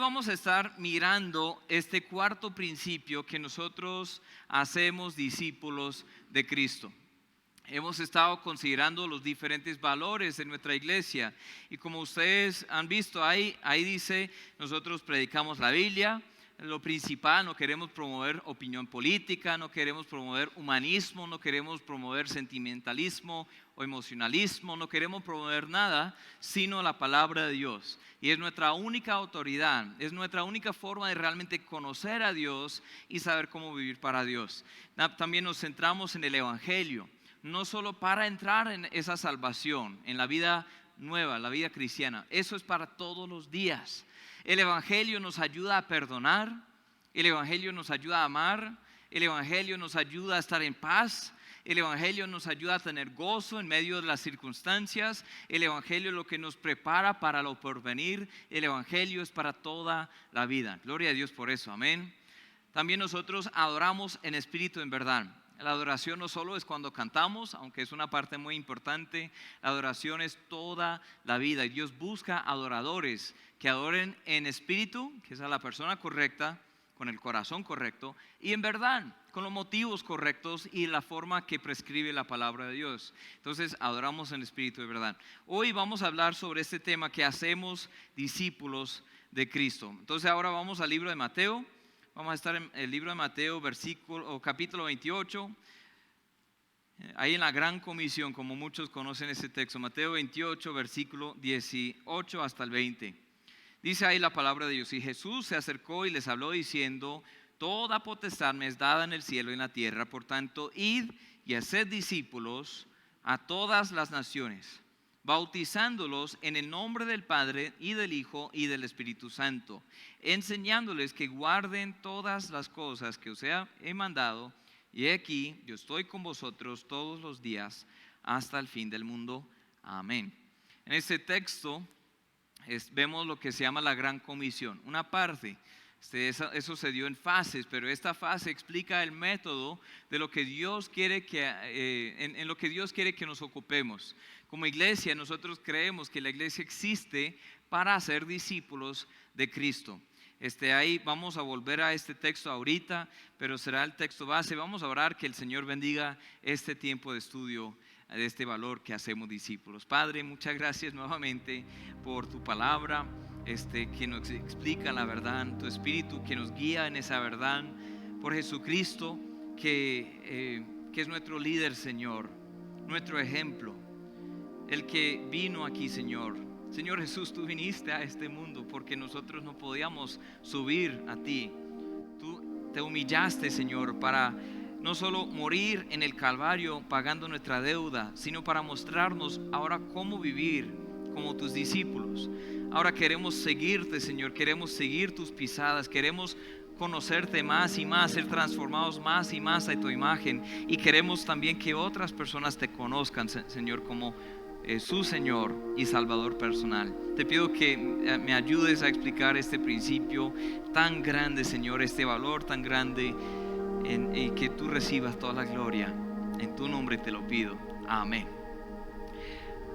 vamos a estar mirando este cuarto principio que nosotros hacemos discípulos de Cristo. Hemos estado considerando los diferentes valores de nuestra iglesia y como ustedes han visto ahí dice, nosotros predicamos la Biblia. Lo principal, no queremos promover opinión política, no queremos promover humanismo, no queremos promover sentimentalismo o emocionalismo, no queremos promover nada sino la palabra de Dios. Y es nuestra única autoridad, es nuestra única forma de realmente conocer a Dios y saber cómo vivir para Dios. También nos centramos en el Evangelio, no solo para entrar en esa salvación, en la vida nueva, la vida cristiana. Eso es para todos los días. El Evangelio nos ayuda a perdonar, el Evangelio nos ayuda a amar, el Evangelio nos ayuda a estar en paz, el Evangelio nos ayuda a tener gozo en medio de las circunstancias, el Evangelio es lo que nos prepara para lo porvenir, el Evangelio es para toda la vida. Gloria a Dios por eso, amén. También nosotros adoramos en espíritu y en verdad. La adoración no solo es cuando cantamos, aunque es una parte muy importante, la adoración es toda la vida y Dios busca adoradores que adoren en espíritu, que es a la persona correcta, con el corazón correcto y en verdad, con los motivos correctos y la forma que prescribe la palabra de Dios. Entonces adoramos en espíritu y verdad. Hoy vamos a hablar sobre este tema que hacemos discípulos de Cristo. Entonces ahora vamos al libro de Mateo. Vamos a estar en el libro de Mateo, capítulo 28, ahí en la Gran Comisión, como muchos conocen ese texto. Mateo 28, versículo 18 hasta el 20. Dice ahí la palabra de Dios: y Jesús se acercó y les habló diciendo: toda potestad me es dada en el cielo y en la tierra, por tanto, id y haced discípulos a todas las naciones, bautizándolos en el nombre del Padre y del Hijo y del Espíritu Santo, enseñándoles que guarden todas las cosas que os he mandado, y aquí yo estoy con vosotros todos los días hasta el fin del mundo. Amén. En este texto vemos lo que se llama la Gran Comisión. Una parte, eso se dio en fases, pero esta fase explica el método de lo que Dios quiere en lo que Dios quiere que nos ocupemos. Como iglesia, nosotros creemos que la iglesia existe para hacer discípulos de Cristo. Ahí vamos a volver a este texto ahorita, pero será el texto base. Vamos a orar que el Señor bendiga este tiempo de estudio de este valor que hacemos discípulos. Padre, muchas gracias nuevamente por tu palabra, que nos explica la verdad, tu Espíritu que nos guía en esa verdad, por Jesucristo que es nuestro líder, Señor, nuestro ejemplo, el que vino aquí, Señor. Señor Jesús, tú viniste a este mundo porque nosotros no podíamos subir a ti. Tú te humillaste, Señor, para no solo morir en el Calvario pagando nuestra deuda, sino para mostrarnos ahora cómo vivir como tus discípulos. Ahora queremos seguirte, Señor, queremos seguir tus pisadas, queremos conocerte más y más, ser transformados más y más a tu imagen, y queremos también que otras personas te conozcan, Señor, como su Señor y Salvador personal. Te pido que me ayudes a explicar este principio tan grande, Señor, este valor tan grande, y que tú recibas toda la gloria. En tu nombre te lo pido. Amén.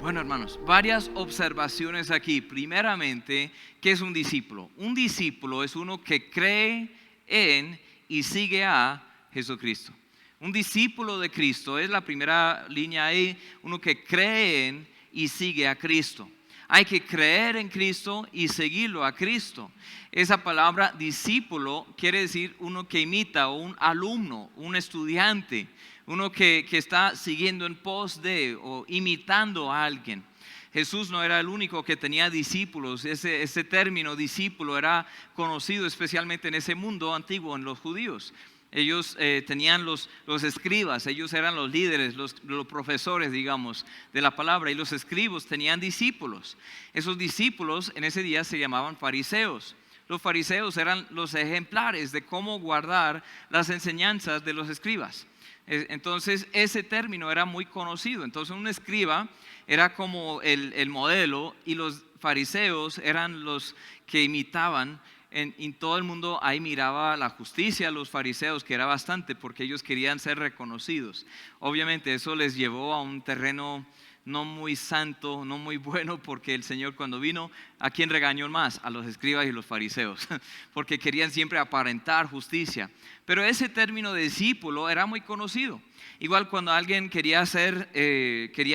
Bueno, hermanos, varias observaciones aquí. Primeramente, ¿qué es un discípulo? Un discípulo es uno que cree en y sigue a Jesucristo. Un discípulo de Cristo es la primera línea ahí, uno que cree en y sigue a Cristo. Hay que creer en Cristo y seguirlo a Cristo. Esa palabra discípulo quiere decir uno que imita, o un alumno, un estudiante, uno que está siguiendo en pos de o imitando a alguien. Jesús no era el único que tenía discípulos. Ese término discípulo era conocido especialmente en ese mundo antiguo, en los judíos. Ellos tenían los escribas, ellos eran los líderes, los profesores, digamos, de la palabra, y los escribas tenían discípulos. Esos discípulos en ese día se llamaban fariseos. Los fariseos eran los ejemplares de cómo guardar las enseñanzas de los escribas. Entonces ese término era muy conocido. Entonces un escriba era como el modelo, y los fariseos eran los que imitaban. En todo el mundo ahí miraba la justicia a los fariseos, que era bastante, porque ellos querían ser reconocidos. Obviamente eso les llevó a un terreno no muy santo, no muy bueno, porque el Señor cuando vino, ¿a quién regañó más? A los escribas y los fariseos, porque querían siempre aparentar justicia. Pero ese término de discípulo era muy conocido. Igual cuando alguien quería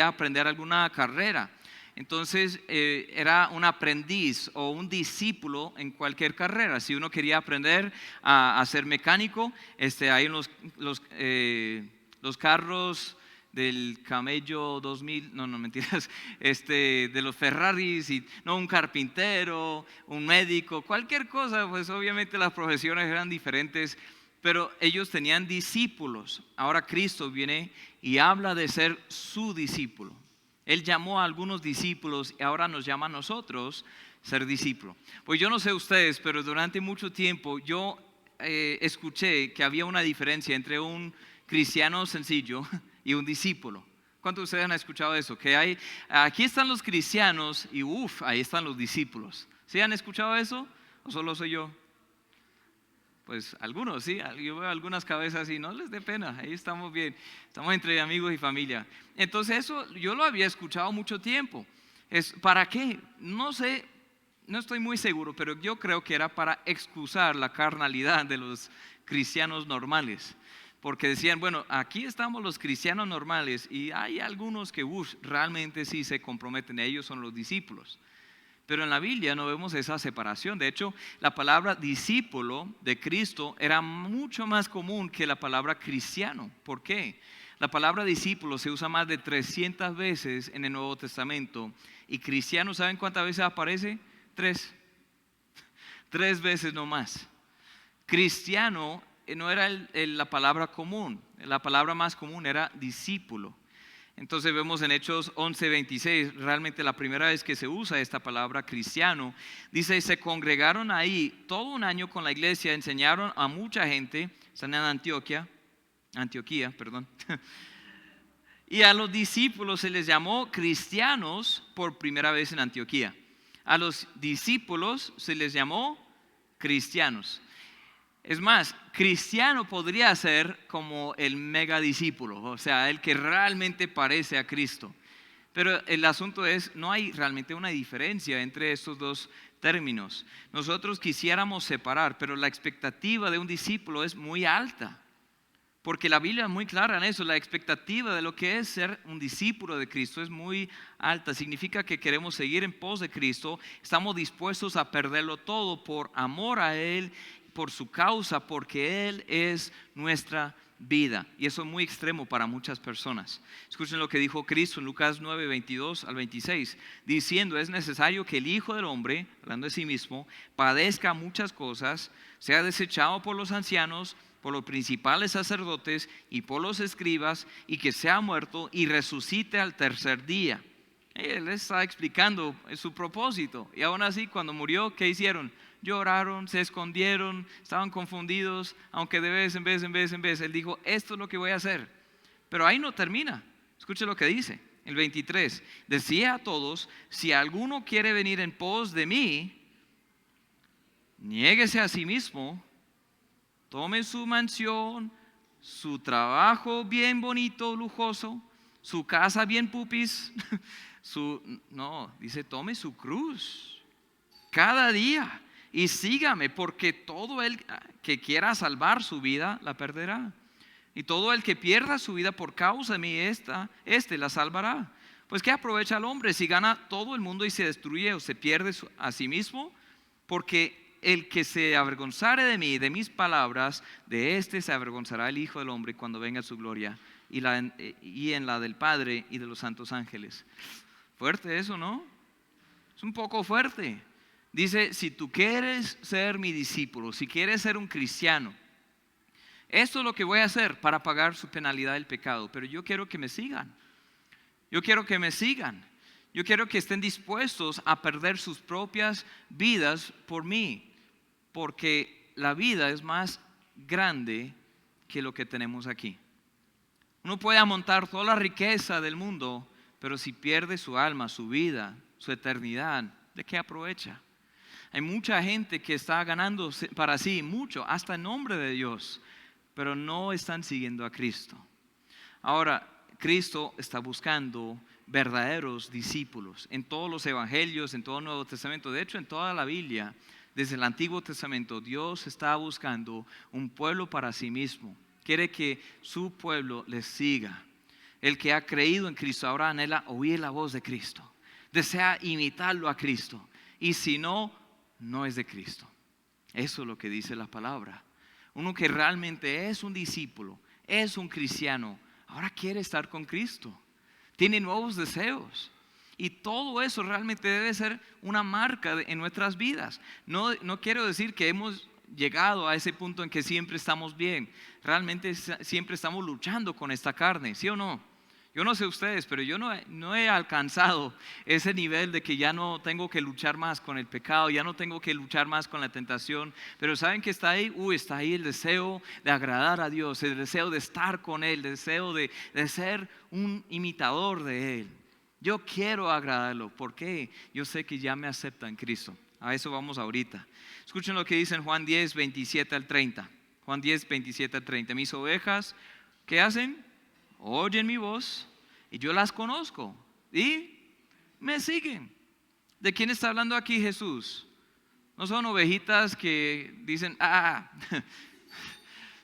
aprender alguna carrera, entonces era un aprendiz o un discípulo en cualquier carrera. Si uno quería aprender a ser mecánico, hay los carros del camello 2000, no mentiras, de los Ferraris, y no, un carpintero, un médico, cualquier cosa. Pues obviamente las profesiones eran diferentes, pero ellos tenían discípulos. Ahora Cristo viene y habla de ser su discípulo. Él llamó a algunos discípulos y ahora nos llama a nosotros ser discípulos. Pues yo no sé ustedes, pero durante mucho tiempo yo escuché que había una diferencia entre un cristiano sencillo y un discípulo. ¿Cuántos de ustedes han escuchado eso? Que aquí están los cristianos y ahí están los discípulos. ¿Sí han escuchado eso? ¿O solo soy yo? Pues algunos, sí, yo veo algunas cabezas y no les dé pena, ahí estamos bien, estamos entre amigos y familia. Entonces eso yo lo había escuchado mucho tiempo. ¿Para qué? No sé, no estoy muy seguro, pero yo creo que era para excusar la carnalidad de los cristianos normales. Porque decían, bueno, aquí estamos los cristianos normales y hay algunos que realmente sí se comprometen, ellos son los discípulos. Pero en la Biblia no vemos esa separación. De hecho, la palabra discípulo de Cristo era mucho más común que la palabra cristiano. ¿Por qué? La palabra discípulo se usa más de 300 veces en el Nuevo Testamento. Y cristiano, ¿saben cuántas veces aparece? 3 veces no más. Cristiano no era la palabra común. La palabra más común era discípulo. Entonces vemos en Hechos 11:26, realmente la primera vez que se usa esta palabra cristiano. Dice, se congregaron ahí todo un año con la iglesia, enseñaron a mucha gente, están en Antioquía, y a los discípulos se les llamó cristianos por primera vez en Antioquía. A los discípulos se les llamó cristianos. Es más, cristiano podría ser como el mega discípulo, o sea, el que realmente parece a Cristo. Pero el asunto es, no hay realmente una diferencia entre estos dos términos. Nosotros quisiéramos separar, pero la expectativa de un discípulo es muy alta. Porque la Biblia es muy clara en eso, la expectativa de lo que es ser un discípulo de Cristo es muy alta. Significa que queremos seguir en pos de Cristo, estamos dispuestos a perderlo todo por amor a Él, por su causa, porque Él es nuestra vida. Y eso es muy extremo para muchas personas. Escuchen lo que dijo Cristo en Lucas 9:22-26, diciendo, es necesario que el Hijo del Hombre, hablando de sí mismo, padezca muchas cosas, sea desechado por los ancianos, por los principales sacerdotes y por los escribas, y que sea muerto y resucite al tercer día. Él está explicando su propósito. Y aún así, cuando murió, ¿qué hicieron? Lloraron, se escondieron, estaban confundidos, aunque de vez en vez, Él dijo, esto es lo que voy a hacer. Pero ahí no termina. Escuche lo que dice, el 23. Decía a todos, si alguno quiere venir en pos de mí, niéguese a sí mismo, tome su mansión, su trabajo bien bonito, lujoso, su casa bien pupis, dice, tome su cruz cada día y sígame, porque todo el que quiera salvar su vida la perderá, y todo el que pierda su vida por causa de mí la salvará. Pues ¿qué aprovecha el hombre si gana todo el mundo y se destruye o se pierde a sí mismo? Porque el que se avergonzare de mí, de mis palabras, de este se avergonzará el Hijo del Hombre cuando venga su gloria y en la del Padre y de los santos ángeles. Fuerte eso, ¿no? Es un poco fuerte. Dice, si tú quieres ser mi discípulo, si quieres ser un cristiano, esto es lo que voy a hacer para pagar su penalidad del pecado. Pero yo quiero que me sigan. Yo quiero que me sigan. Yo quiero que estén dispuestos a perder sus propias vidas por mí. Porque la vida es más grande que lo que tenemos aquí. Uno puede amontar toda la riqueza del mundo, pero si pierde su alma, su vida, su eternidad, ¿de qué aprovecha? Hay mucha gente que está ganando para sí mucho, hasta en nombre de Dios, pero no están siguiendo a Cristo. Ahora, Cristo está buscando verdaderos discípulos. En todos los evangelios, en todo el Nuevo Testamento, de hecho en toda la Biblia, desde el Antiguo Testamento, Dios está buscando un pueblo para sí mismo. Quiere que su pueblo le siga. El que ha creído en Cristo ahora anhela oír la voz de Cristo. Desea imitarlo a Cristo. Y si no, no es de Cristo. Eso es lo que dice la palabra. Uno que realmente es un discípulo, es un cristiano, ahora quiere estar con Cristo. Tiene nuevos deseos. Y todo eso realmente debe ser una marca en nuestras vidas. No quiero decir que hemos llegado a ese punto en que siempre estamos bien. Realmente siempre estamos luchando con esta carne, ¿sí o no? Yo no sé ustedes, pero yo no he alcanzado ese nivel de que ya no tengo que luchar más con el pecado, ya no tengo que luchar más con la tentación. Pero ¿saben qué está ahí? Está ahí el deseo de agradar a Dios, el deseo de estar con Él, el deseo de ser un imitador de Él. Yo quiero agradarlo, porque yo sé que ya me acepta en Cristo. A eso vamos ahorita. Escuchen lo que dice en Juan 10, 27 al 30. Juan 10, 27 al 30. Mis ovejas, ¿qué hacen? Oyen mi voz y yo las conozco y me siguen. ¿De quién está hablando aquí Jesús? No son ovejitas que dicen,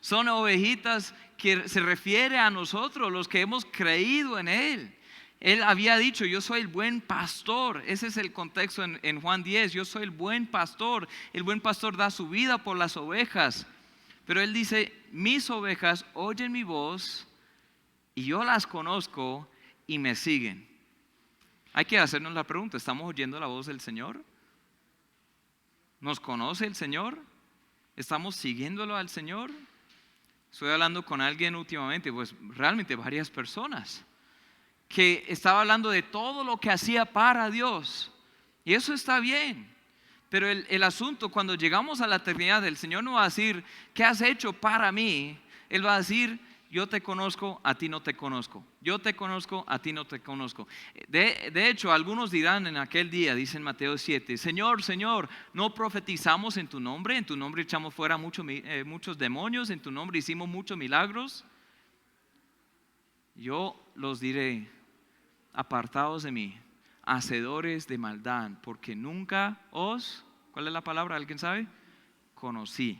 son ovejitas que se refiere a nosotros, los que hemos creído en Él. Él había dicho, yo soy el buen pastor. Ese es el contexto en Juan 10. Yo soy el buen pastor. El buen pastor da su vida por las ovejas. Pero Él dice, mis ovejas oyen mi voz y yo las conozco y me siguen. Hay que hacernos la pregunta, ¿estamos oyendo la voz del Señor? ¿Nos conoce el Señor? ¿Estamos siguiéndolo al Señor? Estoy hablando con alguien últimamente, pues realmente varias personas, que estaba hablando de todo lo que hacía para Dios. Y eso está bien. Pero el asunto, cuando llegamos a la eternidad, el Señor no va a decir, ¿qué has hecho para mí? Él va a decir, yo te conozco, a ti no te conozco. Yo te conozco, a ti no te conozco. De hecho, algunos dirán en aquel día, dice en Mateo 7, Señor, Señor, ¿no profetizamos en tu nombre? En tu nombre echamos fuera muchos demonios, en tu nombre hicimos muchos milagros. Yo los diré, apartados de mí, hacedores de maldad, porque nunca os, ¿cuál es la palabra? ¿Alguien sabe? Conocí.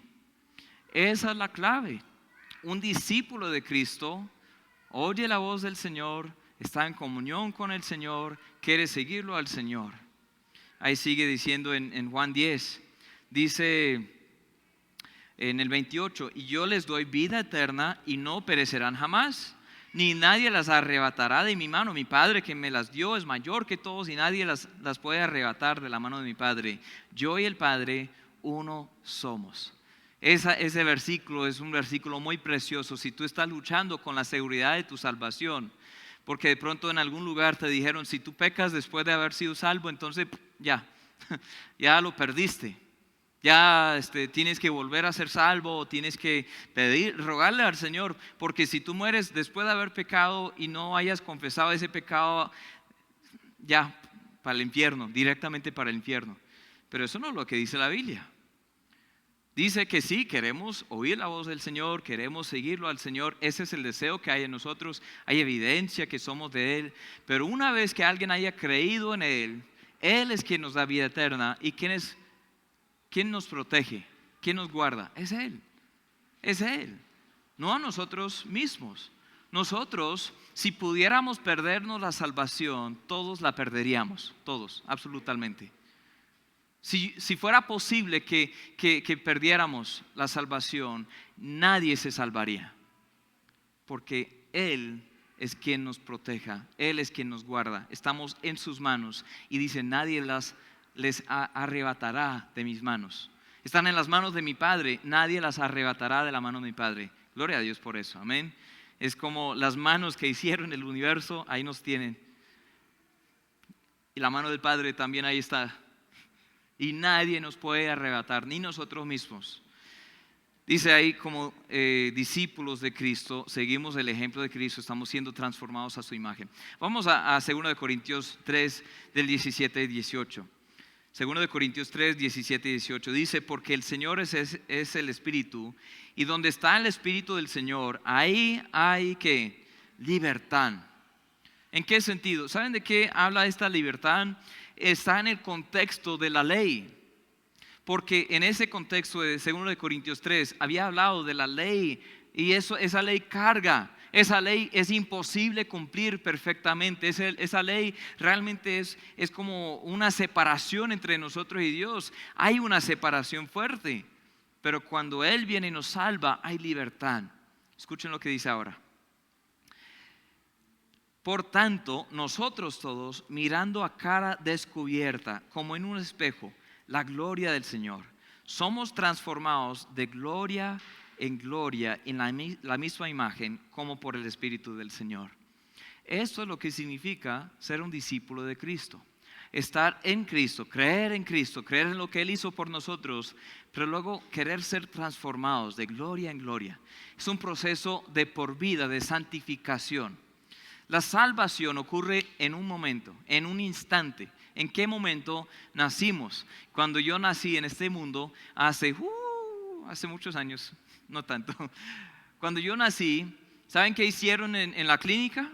Esa es la clave. Un discípulo de Cristo oye la voz del Señor, está en comunión con el Señor, quiere seguirlo al Señor. Ahí sigue diciendo en Juan 10, dice en el 28, y yo les doy vida eterna y no perecerán jamás, ni nadie las arrebatará de mi mano. Mi Padre que me las dio es mayor que todos y nadie las puede arrebatar de la mano de mi Padre. Yo y el Padre uno somos. Ese versículo es un versículo muy precioso. Si tú estás luchando con la seguridad de tu salvación, porque de pronto en algún lugar te dijeron, si tú pecas después de haber sido salvo, entonces ya lo perdiste. Ya tienes que volver a ser salvo, o tienes que rogarle al Señor, porque si tú mueres después de haber pecado y no hayas confesado ese pecado, ya para el infierno, directamente para el infierno. Pero eso no es lo que dice la Biblia. Dice que sí, queremos oír la voz del Señor, queremos seguirlo al Señor. Ese es el deseo que hay en nosotros. Hay evidencia que somos de Él. Pero una vez que alguien haya creído en Él, Él es quien nos da vida eterna. ¿Y quién nos protege? ¿Quién nos guarda? Es Él. Es Él. No a nosotros mismos. Nosotros, si pudiéramos perdernos la salvación, todos la perderíamos. Todos, absolutamente. Si fuera posible que perdiéramos la salvación, nadie se salvaría. Porque Él es quien nos proteja, Él es quien nos guarda. Estamos en sus manos y dice, nadie les arrebatará de mis manos. Están en las manos de mi Padre, nadie las arrebatará de la mano de mi Padre. Gloria a Dios por eso, amén. Es como las manos que hicieron el universo, ahí nos tienen. Y la mano del Padre también ahí está. Y nadie nos puede arrebatar, ni nosotros mismos. Dice ahí, como discípulos de Cristo, seguimos el ejemplo de Cristo, estamos siendo transformados a su imagen. Vamos a 2 Corintios 3, del 17 y 18. 2 Corintios 3, 17 y 18. Dice, porque el Señor es el Espíritu, y donde está el Espíritu del Señor, ahí hay ¿qué? Libertad. ¿En qué sentido? ¿Saben de qué habla esta libertad? Está en el contexto de la ley. Porque en ese contexto de 2 de Corintios 3 había hablado de la ley y esa ley carga. Esa ley es imposible cumplir perfectamente. Esa ley realmente es como una separación entre nosotros y Dios. Hay una separación fuerte. Pero cuando Él viene y nos salva, hay libertad. Escuchen lo que dice ahora. Por tanto, nosotros todos, mirando a cara descubierta, como en un espejo, la gloria del Señor, somos transformados de gloria en gloria en la misma imagen como por el Espíritu del Señor. Esto es lo que significa ser un discípulo de Cristo. Estar en Cristo, creer en lo que Él hizo por nosotros, pero luego querer ser transformados de gloria en gloria. Es un proceso de por vida, de santificación. La salvación ocurre en un momento, en un instante. ¿En qué momento nacimos? Cuando yo nací en este mundo hace muchos años, no tanto. Cuando yo nací, ¿saben qué hicieron en la clínica?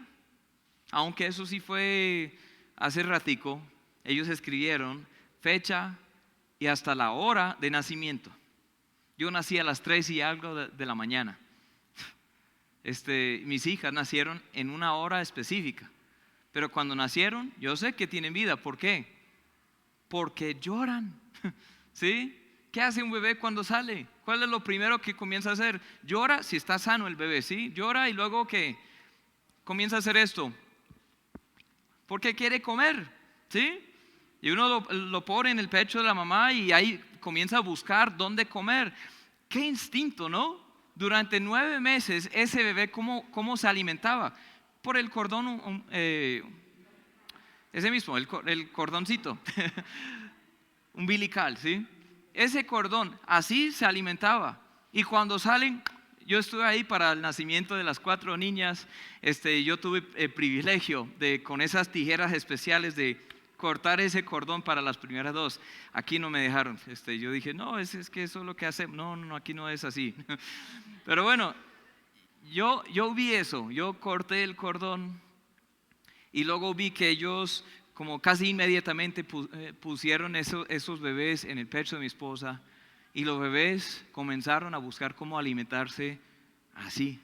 Aunque eso sí fue hace ratico, ellos escribieron fecha y hasta la hora de nacimiento. Yo nací a las 3 y algo de la mañana. Mis hijas nacieron en una hora específica, pero cuando nacieron, yo sé que tienen vida. ¿Por qué? Porque lloran. ¿Sí? ¿Qué hace un bebé cuando sale? ¿Cuál es lo primero que comienza a hacer? Llora si está sano el bebé, ¿sí? Llora y luego ¿qué? Comienza a hacer esto. Porque quiere comer, ¿sí? Y uno lo pone en el pecho de la mamá y ahí comienza a buscar dónde comer. Qué instinto, ¿no? Durante 9 meses ese bebé, ¿cómo se alimentaba? Por el cordón, ese mismo, el cordoncito umbilical, ¿sí? Ese cordón, así se alimentaba. Y cuando salen, yo estuve ahí para el nacimiento de las 4 niñas. Yo tuve el privilegio de, con esas tijeras especiales, de cortar ese cordón para las primeras 2. Aquí no me dejaron. Yo dije, no, es que eso es lo que hacemos. No, aquí no es así. Pero bueno, yo vi eso. Yo corté el cordón y luego vi que ellos, como casi inmediatamente, pusieron esos bebés en el pecho de mi esposa. Y los bebés comenzaron a buscar cómo alimentarse así.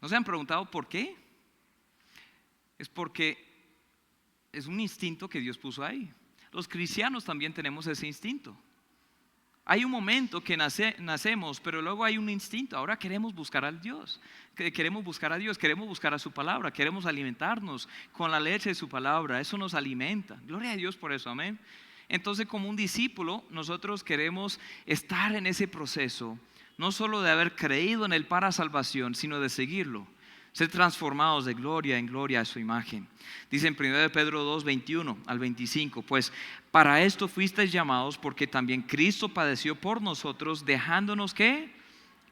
¿No se han preguntado por qué? Es porque es un instinto que Dios puso ahí. Los cristianos también tenemos ese instinto. Hay un momento que nacemos, pero luego hay un instinto. Ahora queremos buscar a Dios. Queremos buscar a Dios, queremos buscar a su palabra, queremos alimentarnos con la leche de su palabra. Eso nos alimenta. Gloria a Dios por eso, amén. Entonces, como un discípulo, nosotros queremos estar en ese proceso, no solo de haber creído en Él para salvación, sino de seguirlo, ser transformados de gloria en gloria a su imagen. Dice en 1 Pedro 2, 21 al 25, pues para esto fuisteis llamados, porque también Cristo padeció por nosotros, dejándonos ¿qué?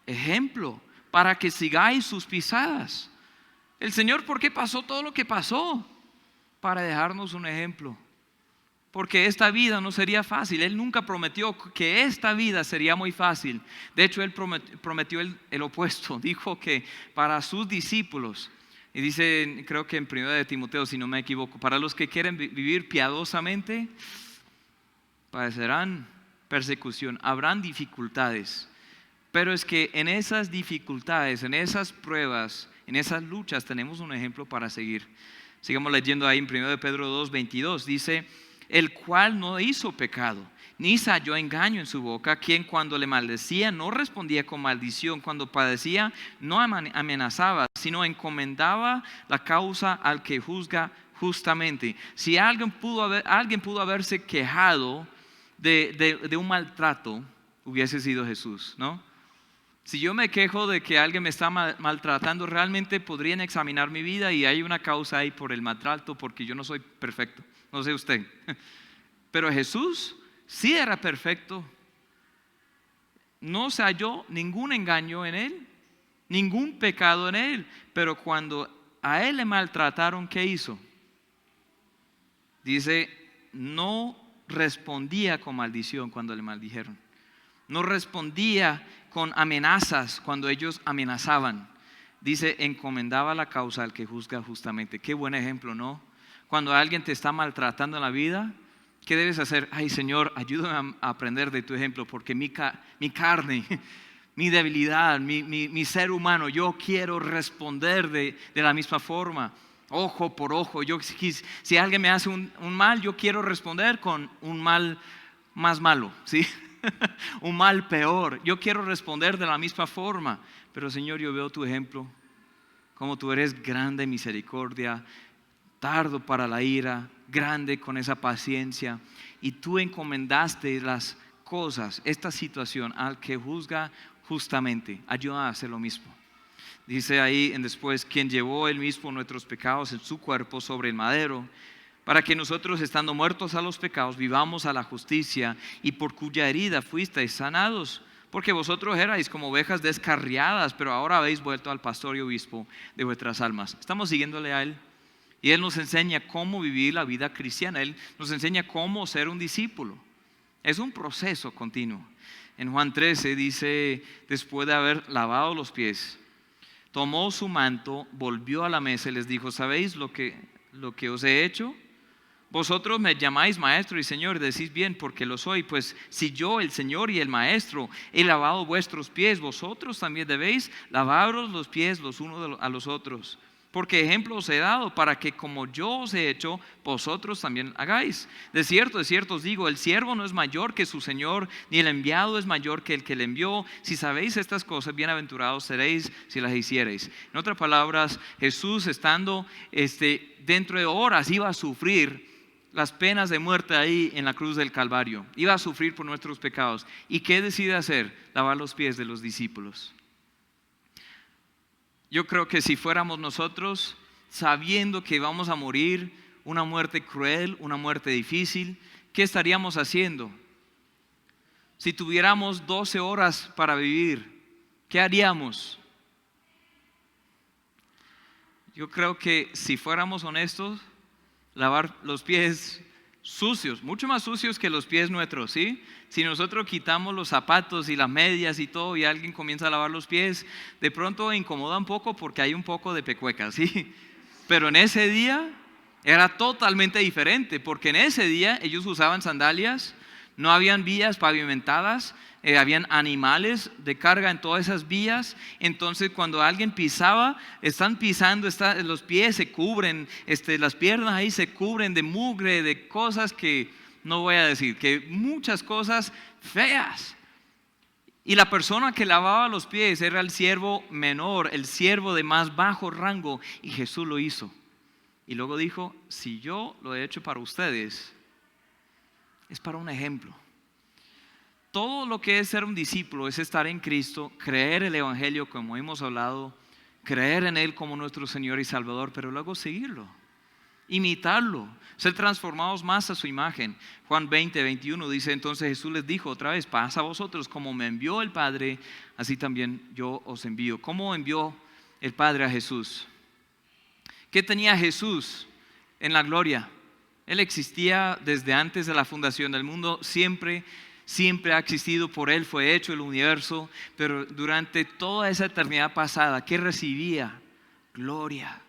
Ejemplo, para que sigáis sus pisadas. El Señor, ¿por qué pasó todo lo que pasó? Para dejarnos un ejemplo. Porque esta vida no sería fácil. Él nunca prometió que esta vida sería muy fácil. De hecho, Él prometió el opuesto. Dijo que para sus discípulos, y dice, creo que en 1 de Timoteo, si no me equivoco, para los que quieren vivir piadosamente, padecerán persecución, habrán dificultades. Pero es que en esas dificultades, en esas pruebas, en esas luchas, tenemos un ejemplo para seguir. Sigamos leyendo ahí en 1 Pedro 2, 22. Dice, el cual no hizo pecado, ni se halló engaño en su boca, quien cuando le maldecía no respondía con maldición, cuando padecía no amenazaba, sino encomendaba la causa al que juzga justamente. Si alguien pudo haberse quejado de un maltrato, hubiese sido Jesús, ¿no? Si yo me quejo de que alguien me está maltratando, realmente podrían examinar mi vida y hay una causa ahí por el maltrato, porque yo no soy perfecto. No sé usted, pero Jesús sí era perfecto. No se halló ningún engaño en Él, ningún pecado en Él. Pero cuando a Él le maltrataron, ¿qué hizo? Dice, no respondía con maldición cuando le maldijeron. No respondía con amenazas cuando ellos amenazaban. dice, encomendaba la causa al que juzga justamente. Qué buen ejemplo, ¿no? Cuando alguien te está maltratando en la vida, ¿qué debes hacer? Ay, Señor, ayúdame a aprender de tu ejemplo, porque mi carne, mi debilidad, mi ser humano, yo quiero responder de la misma forma, ojo por ojo. Si alguien me hace un mal, yo quiero responder con un mal más malo, ¿sí? Un mal peor. Yo quiero responder de la misma forma. Pero Señor, yo veo tu ejemplo, como tú eres grande en misericordia, tardo para la ira, grande con esa paciencia, y tú encomendaste las cosas, esta situación, al que juzga justamente. Ayuda a hacer lo mismo. Dice ahí en después, quien llevó él mismo nuestros pecados en su cuerpo sobre el madero, para que nosotros, estando muertos a los pecados, vivamos a la justicia, y por cuya herida fuisteis sanados. Porque vosotros erais como ovejas descarriadas, pero ahora habéis vuelto al pastor y obispo de vuestras almas. Estamos siguiéndole a él, y él nos enseña cómo vivir la vida cristiana. Él nos enseña cómo ser un discípulo. Es un proceso continuo. En Juan 13 dice, después de haber lavado los pies, tomó su manto, volvió a la mesa y les dijo, ¿sabéis lo que os he hecho? Vosotros me llamáis maestro y señor, decís bien porque lo soy. Pues si yo, el Señor y el maestro, he lavado vuestros pies, vosotros también debéis lavaros los pies los unos a los otros. Porque ejemplo os he dado para que como yo os he hecho, vosotros también hagáis. De cierto os digo, el siervo no es mayor que su señor, ni el enviado es mayor que el que le envió. Si sabéis estas cosas, bienaventurados seréis si las hiciereis. En otras palabras, Jesús, estando dentro de horas, iba a sufrir las penas de muerte ahí en la cruz del Calvario. Iba a sufrir por nuestros pecados. ¿Y qué decide hacer? Lavar los pies de los discípulos. Yo creo que si fuéramos nosotros, sabiendo que vamos a morir una muerte cruel, una muerte difícil, ¿qué estaríamos haciendo? Si tuviéramos 12 horas para vivir, ¿qué haríamos? Yo creo que si fuéramos honestos, lavar los pies sucios, mucho más sucios que los pies nuestros, ¿sí? Si nosotros quitamos los zapatos y las medias y todo y alguien comienza a lavar los pies, de pronto incomoda un poco porque hay un poco de pecueca, ¿sí? Pero en ese día era totalmente diferente, porque en ese día ellos usaban sandalias, no habían vías pavimentadas, habían animales de carga en todas esas vías. Entonces cuando alguien pisaba, están pisando, los pies se cubren, las piernas ahí se cubren de mugre, de cosas que no voy a decir, que muchas cosas feas. Y la persona que lavaba los pies era el siervo menor, el siervo de más bajo rango, y Jesús lo hizo. Y luego dijo, si yo lo he hecho para ustedes, es para un ejemplo. Todo lo que es ser un discípulo es estar en Cristo, creer el Evangelio como hemos hablado, creer en Él como nuestro Señor y Salvador, pero luego seguirlo, imitarlo, ser transformados más a su imagen. Juan 20:21 dice, entonces Jesús les dijo otra vez, pasa a vosotros como me envió el Padre, así también yo os envío. ¿Cómo envió el Padre a Jesús? ¿Qué tenía Jesús en la gloria? Él existía desde antes de la fundación del mundo, siempre ha existido, por Él fue hecho el universo, pero durante toda esa eternidad pasada, ¿qué recibía? Gloria.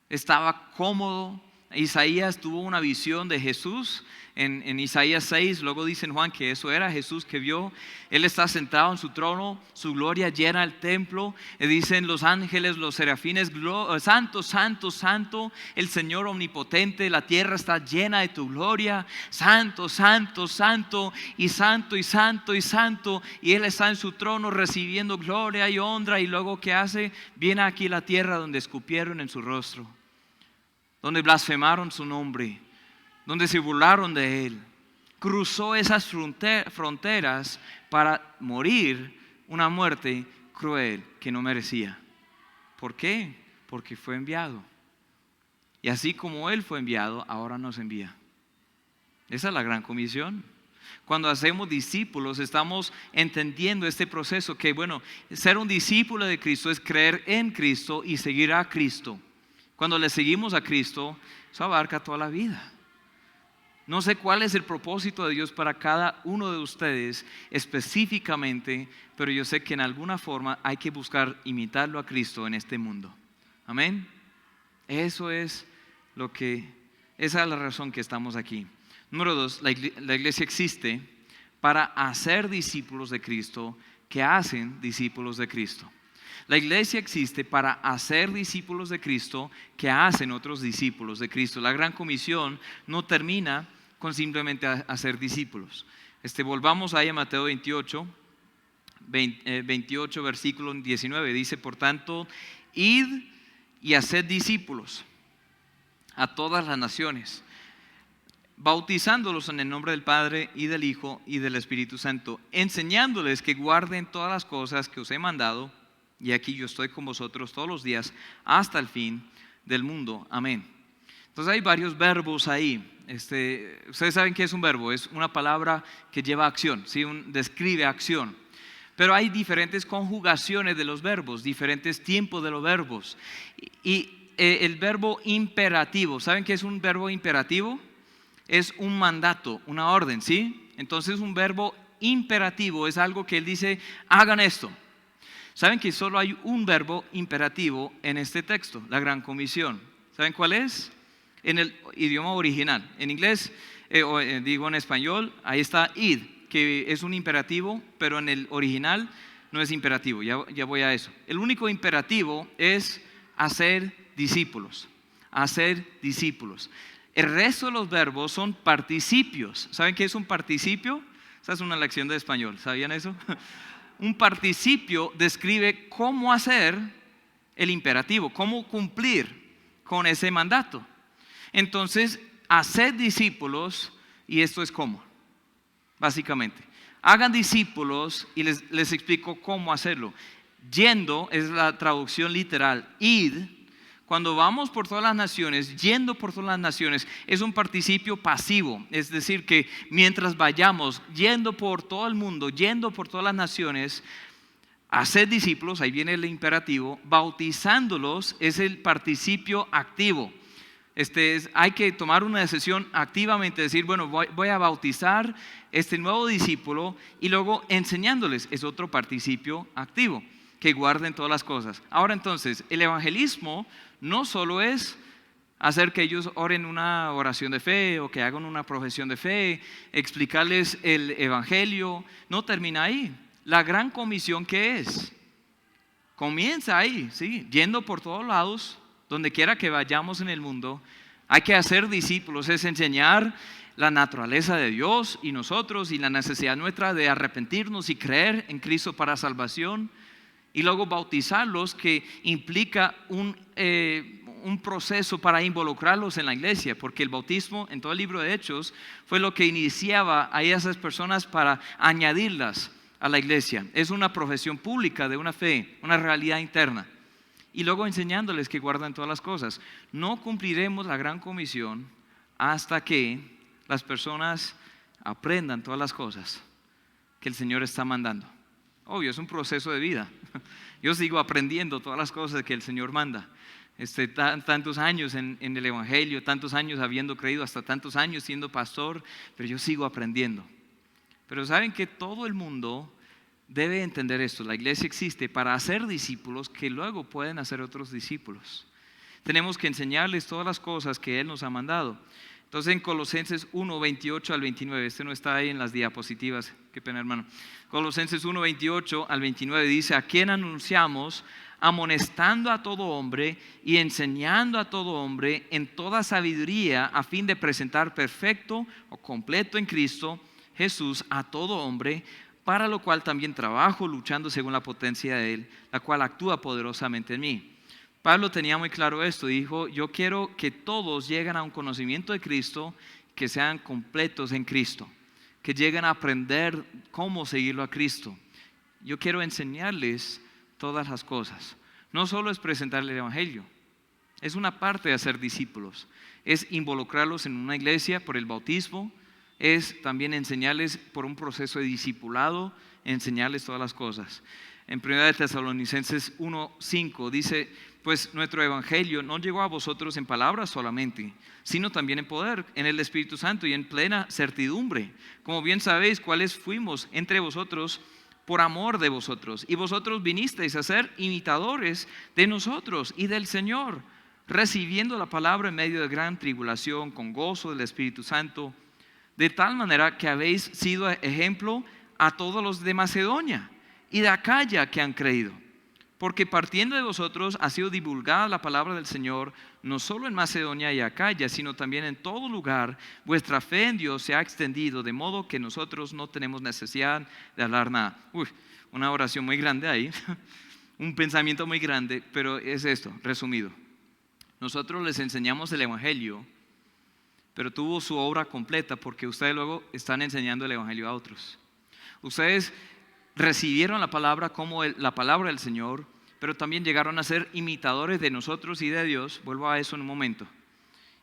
Estaba cómodo. Isaías tuvo una visión de Jesús en Isaías 6, luego dice en Juan que eso era Jesús que vio. Él está sentado en su trono, su gloria llena el templo, dicen los ángeles, los serafines, santo, santo, santo, el Señor omnipotente, la tierra está llena de tu gloria, santo, santo, santo, y santo, y santo, y santo, y Él está en su trono recibiendo gloria y honra. Y luego ¿qué hace? Viene aquí la tierra donde escupieron en su rostro, donde blasfemaron su nombre, donde se burlaron de Él. Cruzó esas fronteras para morir una muerte cruel que no merecía. ¿Por qué? Porque fue enviado. Y así como Él fue enviado, ahora nos envía. Esa es la gran comisión. Cuando hacemos discípulos estamos entendiendo este proceso que, bueno, ser un discípulo de Cristo es creer en Cristo y seguir a Cristo. Cuando le seguimos a Cristo, eso abarca toda la vida. No sé cuál es el propósito de Dios para cada uno de ustedes específicamente, pero yo sé que en alguna forma hay que buscar imitarlo a Cristo en este mundo. Amén. Esa es la razón que estamos aquí. Número 2, la iglesia existe para hacer discípulos de Cristo que hacen discípulos de Cristo. La iglesia existe para hacer discípulos de Cristo que hacen otros discípulos de Cristo. La gran comisión no termina con simplemente hacer discípulos. Volvamos ahí a Mateo 28, versículo 19. Dice, por tanto, id y haced discípulos a todas las naciones, bautizándolos en el nombre del Padre y del Hijo y del Espíritu Santo, enseñándoles que guarden todas las cosas que os he mandado, y aquí yo estoy con vosotros todos los días hasta el fin del mundo. Amén. Entonces hay varios verbos ahí. Ustedes saben qué es un verbo, es una palabra que lleva acción, ¿sí? Describe acción. Pero hay diferentes conjugaciones de los verbos, diferentes tiempos de los verbos. El verbo imperativo, ¿saben qué es un verbo imperativo? Es un mandato, una orden, ¿sí? Entonces un verbo imperativo es algo que él dice, hagan esto. ¿Saben que solo hay un verbo imperativo en este texto? La Gran Comisión. ¿Saben cuál es? En el idioma original. En inglés, digo en español, ahí está id, que es un imperativo, pero en el original no es imperativo. Ya voy a eso. El único imperativo es hacer discípulos. Hacer discípulos. El resto de los verbos son participios. ¿Saben qué es un participio? Esa es una lección de español. ¿Sabían eso? Un participio describe cómo hacer el imperativo, cómo cumplir con ese mandato. Entonces, haced discípulos, y esto es cómo, básicamente. Hagan discípulos y les explico cómo hacerlo. Yendo es la traducción literal. Id, cuando vamos por todas las naciones, yendo por todas las naciones, es un participio pasivo. Es decir, que mientras vayamos yendo por todo el mundo, yendo por todas las naciones, haced discípulos, ahí viene el imperativo, bautizándolos es el participio activo. Hay que tomar una decisión activamente, decir, bueno, voy a bautizar este nuevo discípulo, y luego enseñándoles es otro participio activo, que guarden todas las cosas. Ahora entonces, el evangelismo no solo es hacer que ellos oren una oración de fe o que hagan una profesión de fe, explicarles el evangelio, no termina ahí. La gran comisión, ¿qué es? Comienza ahí, ¿sí? Yendo por todos lados, donde quiera que vayamos en el mundo, hay que hacer discípulos, es enseñar la naturaleza de Dios y nosotros y la necesidad nuestra de arrepentirnos y creer en Cristo para salvación, y luego bautizarlos, que implica un proceso para involucrarlos en la iglesia, porque el bautismo en todo el libro de Hechos fue lo que iniciaba a esas personas para añadirlas a la iglesia. Es una profesión pública de una fe, una realidad interna. Y luego enseñándoles que guardan todas las cosas. No cumpliremos la gran comisión hasta que las personas aprendan todas las cosas que el Señor está mandando. Obvio, es un proceso de vida. Yo sigo aprendiendo todas las cosas que el Señor manda. Tantos años en el Evangelio, tantos años habiendo creído, hasta tantos años siendo pastor, pero yo sigo aprendiendo. Pero saben que todo el mundo debe entender esto. La iglesia existe para hacer discípulos que luego pueden hacer otros discípulos. Tenemos que enseñarles todas las cosas que Él nos ha mandado. Entonces en Colosenses 1, 28 al 29, no está ahí en las diapositivas, qué pena hermano. Colosenses 1, 28 al 29 dice, a quien anunciamos, amonestando a todo hombre y enseñando a todo hombre en toda sabiduría, a fin de presentar perfecto o completo en Cristo Jesús a todo hombre, para lo cual también trabajo luchando según la potencia de Él, la cual actúa poderosamente en mí. Pablo tenía muy claro esto, dijo, yo quiero que todos lleguen a un conocimiento de Cristo, que sean completos en Cristo, que lleguen a aprender cómo seguirlo a Cristo. Yo quiero enseñarles todas las cosas. No solo es presentarle el evangelio, es una parte de hacer discípulos, es involucrarlos en una iglesia por el bautismo, es también enseñarles por un proceso de discipulado, enseñarles todas las cosas. En 1 Tesalonicenses 1:5 dice, pues nuestro evangelio no llegó a vosotros en palabras solamente, sino también en poder, en el Espíritu Santo y en plena certidumbre. Como bien sabéis, cuáles fuimos entre vosotros por amor de vosotros. Y vosotros vinisteis a ser imitadores de nosotros y del Señor, recibiendo la palabra en medio de gran tribulación, con gozo del Espíritu Santo, de tal manera que habéis sido ejemplo a todos los de Macedonia y de Acaya que han creído. Porque partiendo de vosotros ha sido divulgada la palabra del Señor, no solo en Macedonia y Acaya, sino también en todo lugar. Vuestra fe en Dios se ha extendido, de modo que nosotros no tenemos necesidad de hablar nada. Una oración muy grande ahí, un pensamiento muy grande, pero es esto, resumido. Nosotros les enseñamos el Evangelio, pero tuvo su obra completa porque ustedes luego están enseñando el Evangelio a otros. Ustedes recibieron la palabra como la palabra del Señor, pero también llegaron a ser imitadores de nosotros y de Dios. Vuelvo a eso en un momento.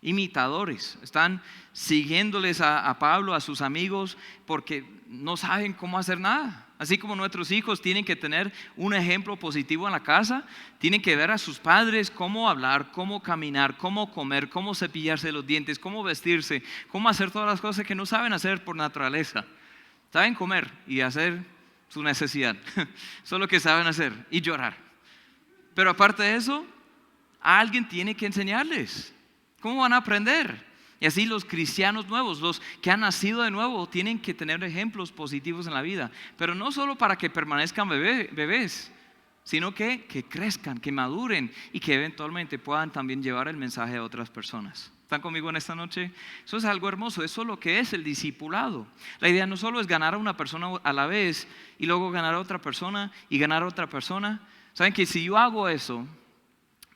Imitadores, están siguiéndoles a Pablo, a sus amigos, porque no saben cómo hacer nada. Así como nuestros hijos tienen que tener un ejemplo positivo en la casa, tienen que ver a sus padres cómo hablar, cómo caminar, cómo comer, cómo cepillarse los dientes, cómo vestirse, cómo hacer todas las cosas que no saben hacer por naturaleza. Saben comer y hacer su necesidad, eso es lo que saben hacer, y llorar. Pero aparte de eso, alguien tiene que enseñarles. ¿Cómo van a aprender? Y así los cristianos nuevos, los que han nacido de nuevo, tienen que tener ejemplos positivos en la vida. Pero no solo para que permanezcan bebés, sino que crezcan, que maduren y que eventualmente puedan también llevar el mensaje a otras personas. ¿Están conmigo en esta noche? Eso es algo hermoso, eso es lo que es el discipulado. La idea no solo es ganar a una persona a la vez y luego ganar a otra persona y ganar a otra persona. ¿Saben que si yo hago eso,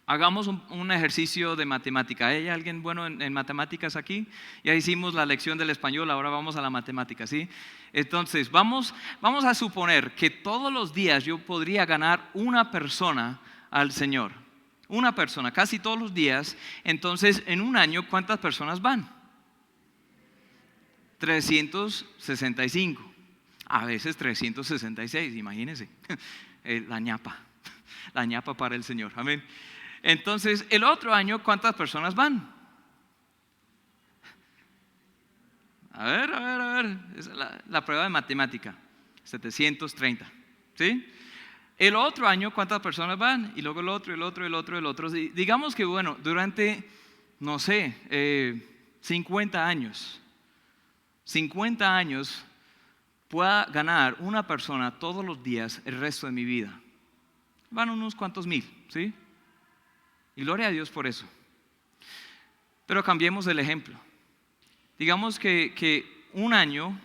hagamos un ejercicio de matemática? ¿Hay alguien bueno en matemáticas aquí? Ya hicimos la lección del español, ahora vamos a la matemática, ¿sí? Entonces, vamos a suponer que todos los días yo podría ganar una persona al Señor. Una persona, casi todos los días. Entonces, en un año, ¿cuántas personas van? 365. A veces 366, imagínense. La ñapa para el Señor, amén. Entonces, el otro año, ¿cuántas personas van? A ver, es la prueba de matemática, 730, ¿sí? El otro año, ¿cuántas personas van? Y luego el otro. Digamos que, bueno, durante, no sé, 50 años pueda ganar una persona todos los días el resto de mi vida. Van unos cuantos mil, ¿sí? Y gloria a Dios por eso. Pero cambiemos el ejemplo. Digamos que un año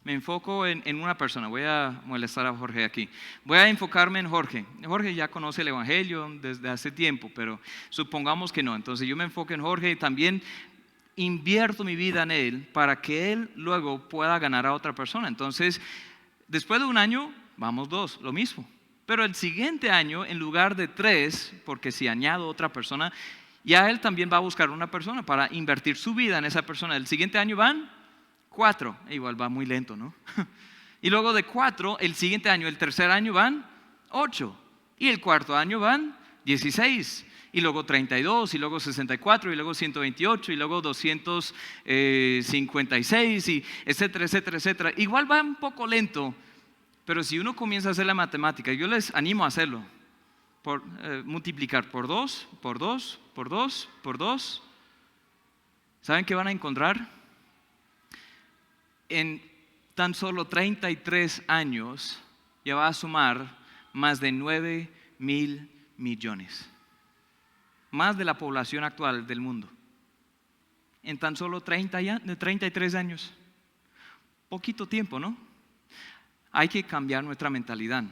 me enfoco en una persona. Voy a molestar a Jorge aquí. Voy a enfocarme en Jorge. Jorge ya conoce el Evangelio desde hace tiempo, pero supongamos que no. Entonces yo me enfoco en Jorge y también invierto mi vida en él para que él luego pueda ganar a otra persona. Entonces, después de un año, vamos 2, lo mismo. Pero el siguiente año, en lugar de 3, porque si añado otra persona, ya él también va a buscar una persona para invertir su vida en esa persona. El siguiente año van 4, igual va muy lento, ¿no? Y luego de 4, el siguiente año, el tercer año van 8. Y el cuarto año van 16. Y luego 32, y luego 64, y luego 128, y luego 256, y etcétera. Igual va un poco lento, pero si uno comienza a hacer la matemática, yo les animo a hacerlo, multiplicar por 2, por 2, por 2, por 2. ¿Saben qué van a encontrar? En tan solo 33 años ya va a sumar más de 9,000 millones. Más de la población actual del mundo. En tan solo 33 años. Poquito tiempo, ¿no? Hay que cambiar nuestra mentalidad.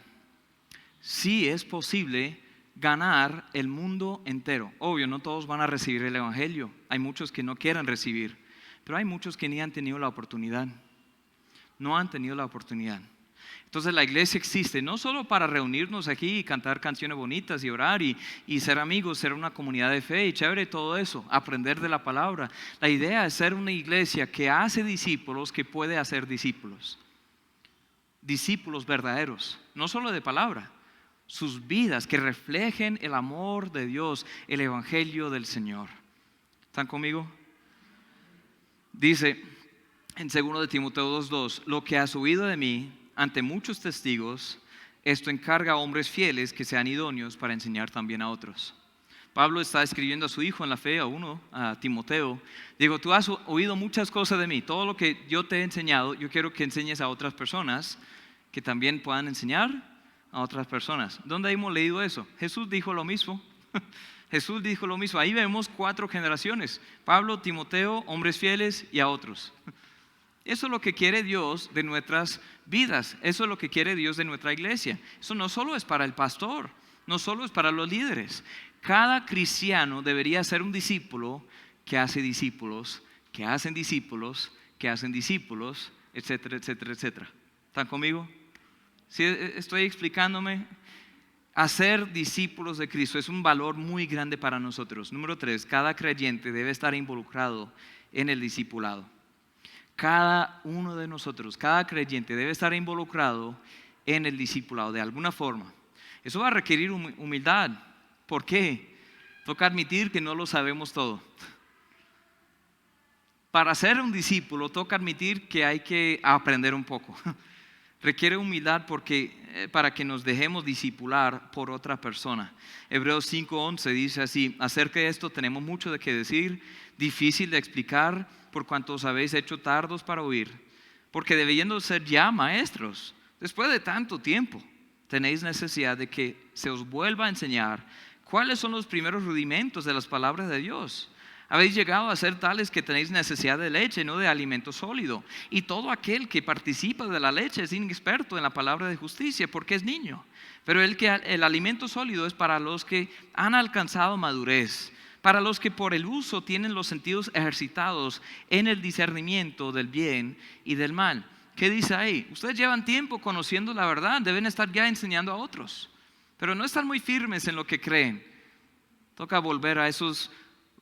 Sí es posible ganar el mundo entero. Obvio, no todos van a recibir el Evangelio. Hay muchos que no quieren recibir. Pero hay muchos que ni han tenido la oportunidad. No han tenido la oportunidad. Entonces la iglesia existe no solo para reunirnos aquí y cantar canciones bonitas y orar y ser amigos, ser una comunidad de fe y chévere todo eso, aprender de la palabra. La idea es ser una iglesia que hace discípulos, que puede hacer discípulos. Discípulos verdaderos, no solo de palabra. sus vidas, que reflejen el amor de Dios, el evangelio del Señor. ¿Están conmigo? Dice en 2 de Timoteo 2:2, lo que has oído de mí ante muchos testigos, esto encarga a hombres fieles que sean idóneos para enseñar también a otros. Pablo está escribiendo a su hijo en la fe, a Timoteo. Digo, tú has oído muchas cosas de mí, todo lo que yo te he enseñado, yo quiero que enseñes a otras personas que también puedan enseñar a otras personas. ¿Dónde hemos leído eso? Jesús dijo lo mismo. Jesús dijo lo mismo. Ahí vemos 4 generaciones: Pablo, Timoteo, hombres fieles y a otros. Eso es lo que quiere Dios de nuestras vidas. Eso es lo que quiere Dios de nuestra iglesia. Eso no solo es para el pastor, no solo es para los líderes. Cada cristiano debería ser un discípulo que hace discípulos, que hacen discípulos, que hacen discípulos, etcétera, etcétera, etcétera. ¿Están conmigo? ¿Sí estoy explicándome? Hacer discípulos de Cristo es un valor muy grande para nosotros. Número 3, cada creyente debe estar involucrado en el discipulado. Cada uno de nosotros, cada creyente debe estar involucrado en el discipulado de alguna forma. Eso va a requerir humildad. ¿Por qué? Toca admitir que no lo sabemos todo. Para ser un discípulo toca admitir que hay que aprender un poco. Requiere humildad para que nos dejemos discipular por otra persona. Hebreos 5:11 dice así: acerca de esto tenemos mucho de qué decir, difícil de explicar, por cuanto os habéis hecho tardos para oír, porque debiendo ser ya maestros, después de tanto tiempo, tenéis necesidad de que se os vuelva a enseñar cuáles son los primeros rudimentos de las palabras de Dios. Habéis llegado a ser tales que tenéis necesidad de leche, no de alimento sólido. Y todo aquel que participa de la leche es inexperto en la palabra de justicia, porque es niño. Pero el alimento sólido es para los que han alcanzado madurez, para los que por el uso tienen los sentidos ejercitados en el discernimiento del bien y del mal. ¿Qué dice ahí? Ustedes llevan tiempo conociendo la verdad, deben estar ya enseñando a otros, pero no están muy firmes en lo que creen. Toca volver a esos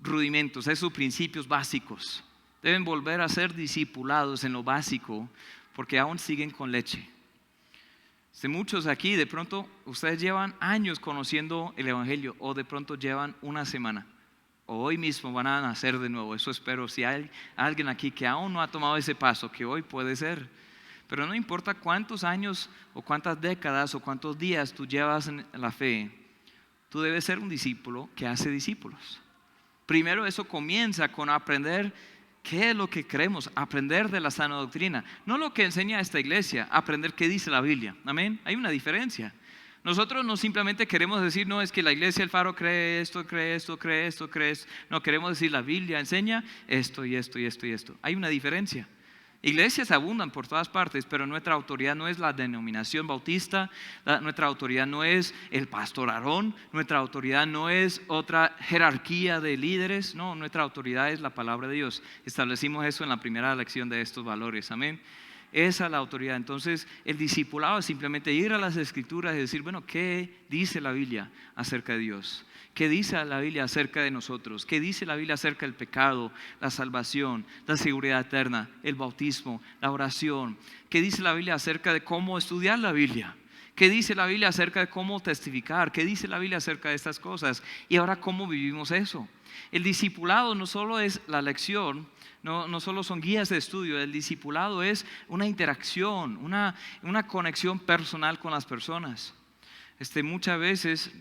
rudimentos, a esos principios básicos. Deben volver a ser discipulados en lo básico, porque aún siguen con leche. Muchos aquí, de pronto, ustedes llevan años conociendo el evangelio, o de pronto llevan una semana, o hoy mismo van a nacer de nuevo. Eso espero. Si hay alguien aquí que aún no ha tomado ese paso, que hoy puede ser. Pero no importa cuántos años o cuántas décadas o cuántos días tú llevas en la fe, tú debes ser un discípulo que hace discípulos. Primero eso comienza con aprender qué es lo que creemos, aprender de la sana doctrina. No lo que enseña esta iglesia, aprender qué dice la Biblia. Amén. Hay una diferencia. Nosotros no simplemente queremos decir, no, es que la iglesia del Faro cree esto, cree esto, cree esto, cree esto. No, queremos decir, la Biblia enseña esto y esto y esto y esto. Hay una diferencia. Iglesias abundan por todas partes, pero nuestra autoridad no es la denominación bautista, nuestra autoridad no es el pastor Aarón, nuestra autoridad no es otra jerarquía de líderes, no, nuestra autoridad es la palabra de Dios. Establecimos eso en la primera lección de estos valores, amén. Esa es la autoridad. Entonces el discipulado es simplemente ir a las escrituras y decir, bueno, ¿qué dice la Biblia acerca de Dios? ¿Qué dice la Biblia acerca de nosotros? ¿Qué dice la Biblia acerca del pecado, la salvación, la seguridad eterna, el bautismo, la oración? ¿Qué dice la Biblia acerca de cómo estudiar la Biblia? ¿Qué dice la Biblia acerca de cómo testificar? ¿Qué dice la Biblia acerca de estas cosas? Y ahora, ¿cómo vivimos eso? El discipulado no solo es la lección, no solo son guías de estudio. El discipulado es una interacción, una conexión personal con las personas. Muchas veces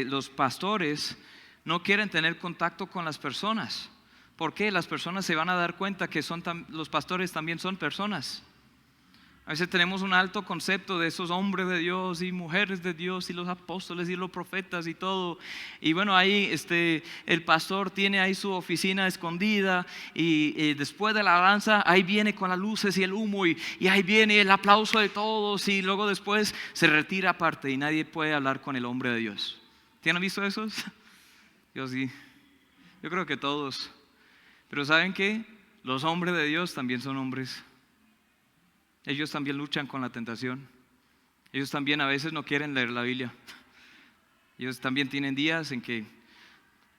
los pastores no quieren tener contacto con las personas. ¿Por qué? Las personas se van a dar cuenta que los pastores también son personas. A veces tenemos un alto concepto de esos hombres de Dios y mujeres de Dios y los apóstoles y los profetas y todo. Y bueno, ahí el pastor tiene ahí su oficina escondida y después de la alabanza ahí viene con las luces y el humo y ahí viene el aplauso de todos y luego después se retira aparte y nadie puede hablar con el hombre de Dios. ¿Tienen visto esos? Yo sí. Yo creo que todos. Pero ¿saben qué? Los hombres de Dios también son hombres. Ellos también luchan con la tentación. Ellos también a veces no quieren leer la Biblia. Ellos también tienen días en que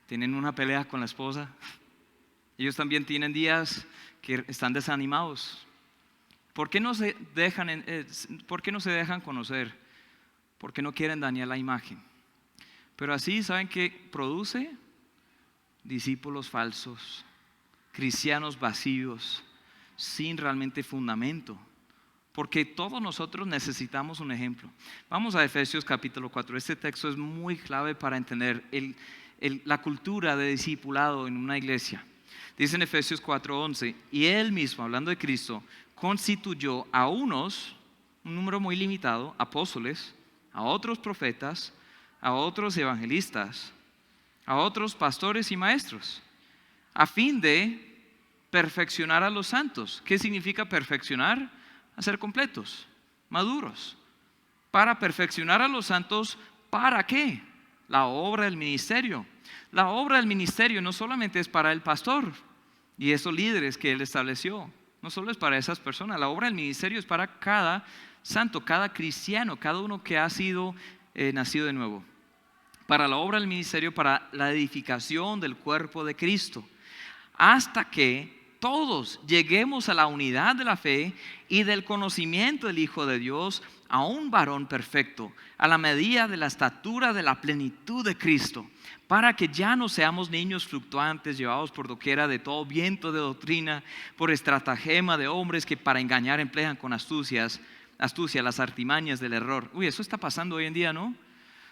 tienen una pelea con la esposa. Ellos también tienen días que están desanimados. ¿Por qué no se dejan conocer? porque no quieren dañar la imagen. Pero así, ¿saben qué produce? Discípulos falsos, cristianos vacíos, sin realmente fundamento. Porque todos nosotros necesitamos un ejemplo. Vamos a Efesios capítulo 4. Este texto es muy clave para entender la cultura de discipulado en una iglesia. Dice en Efesios 4:11, y Él mismo, hablando de Cristo, constituyó a unos, un número muy limitado, apóstoles, a otros profetas, a otros evangelistas, a otros pastores y maestros, a fin de perfeccionar a los santos. ¿Qué significa perfeccionar? Hacer completos, maduros. Para perfeccionar a los santos, ¿para qué? La obra del ministerio. La obra del ministerio no solamente es para el pastor y esos líderes que él estableció, no solo es para esas personas, la obra del ministerio es para cada santo, cada cristiano, cada uno que ha sido nacido de nuevo. Para la obra del ministerio, para la edificación del cuerpo de Cristo, hasta que todos lleguemos a la unidad de la fe y del conocimiento del Hijo de Dios, a un varón perfecto, a la medida de la estatura de la plenitud de Cristo, para que ya no seamos niños fluctuantes, llevados por doquiera de todo viento de doctrina, por estratagema de hombres que para engañar emplean con astucia las artimañas del error. Uy, eso está pasando hoy en día, ¿no?